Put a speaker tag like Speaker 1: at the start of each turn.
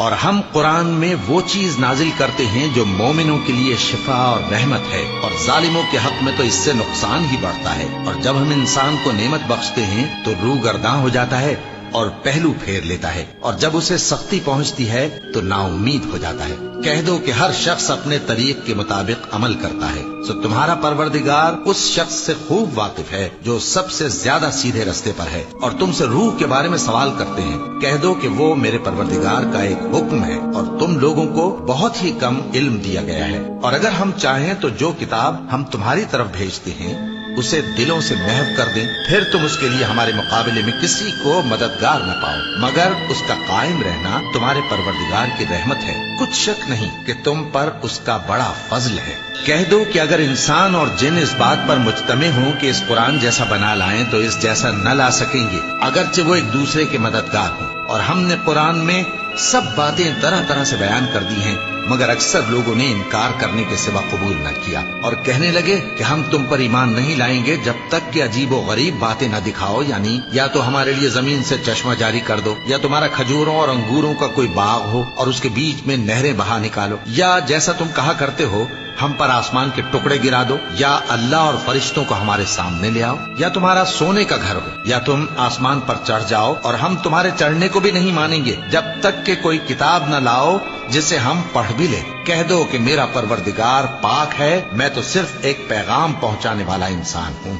Speaker 1: اور ہم قرآن میں وہ چیز نازل کرتے ہیں جو مومنوں کے لیے شفا اور رحمت ہے، اور ظالموں کے حق میں تو اس سے نقصان ہی بڑھتا ہے۔ اور جب ہم انسان کو نعمت بخشتے ہیں تو روح گرداں ہو جاتا ہے اور پہلو پھیر لیتا ہے، اور جب اسے سختی پہنچتی ہے تو نا امید ہو جاتا ہے۔ کہہ دو کہ ہر شخص اپنے طریق کے مطابق عمل کرتا ہے، سو تمہارا پروردگار اس شخص سے خوب واقف ہے جو سب سے زیادہ سیدھے رستے پر ہے۔ اور تم سے روح کے بارے میں سوال کرتے ہیں، کہہ دو کہ وہ میرے پروردگار کا ایک حکم ہے، اور تم لوگوں کو بہت ہی کم علم دیا گیا ہے۔ اور اگر ہم چاہیں تو جو کتاب ہم تمہاری طرف بھیجتے ہیں اسے دلوں سے محو کر دیں، پھر تم اس کے لیے ہمارے مقابلے میں کسی کو مددگار نہ پاؤ، مگر اس کا قائم رہنا تمہارے پروردگار کی رحمت ہے، کچھ شک نہیں کہ تم پر اس کا بڑا فضل ہے۔ کہہ دو کہ اگر انسان اور جن اس بات پر مجتمع ہوں کہ اس قرآن جیسا بنا لائیں تو اس جیسا نہ لا سکیں گے، اگرچہ وہ ایک دوسرے کے مددگار ہوں۔ اور ہم نے قرآن میں سب باتیں طرح طرح سے بیان کر دی ہیں، مگر اکثر لوگوں نے انکار کرنے کے سوا قبول نہ کیا، اور کہنے لگے کہ ہم تم پر ایمان نہیں لائیں گے جب تک کہ عجیب و غریب باتیں نہ دکھاؤ، یعنی یا تو ہمارے لیے زمین سے چشمہ جاری کر دو، یا تمہارا کھجوروں اور انگوروں کا کوئی باغ ہو اور اس کے بیچ میں نہریں بہا نکالو، یا جیسا تم کہا کرتے ہو ہم پر آسمان کے ٹکڑے گرا دو، یا اللہ اور فرشتوں کو ہمارے سامنے لے آؤ، یا تمہارا سونے کا گھر ہو، یا تم آسمان پر چڑھ جاؤ اور ہم تمہارے چڑھنے کو بھی نہیں مانیں گے جب تک کہ کوئی کتاب نہ لاؤ جسے ہم پڑھ بھی لیں۔ کہہ دو کہ میرا پروردگار پاک ہے، میں تو صرف ایک پیغام پہنچانے والا انسان ہوں۔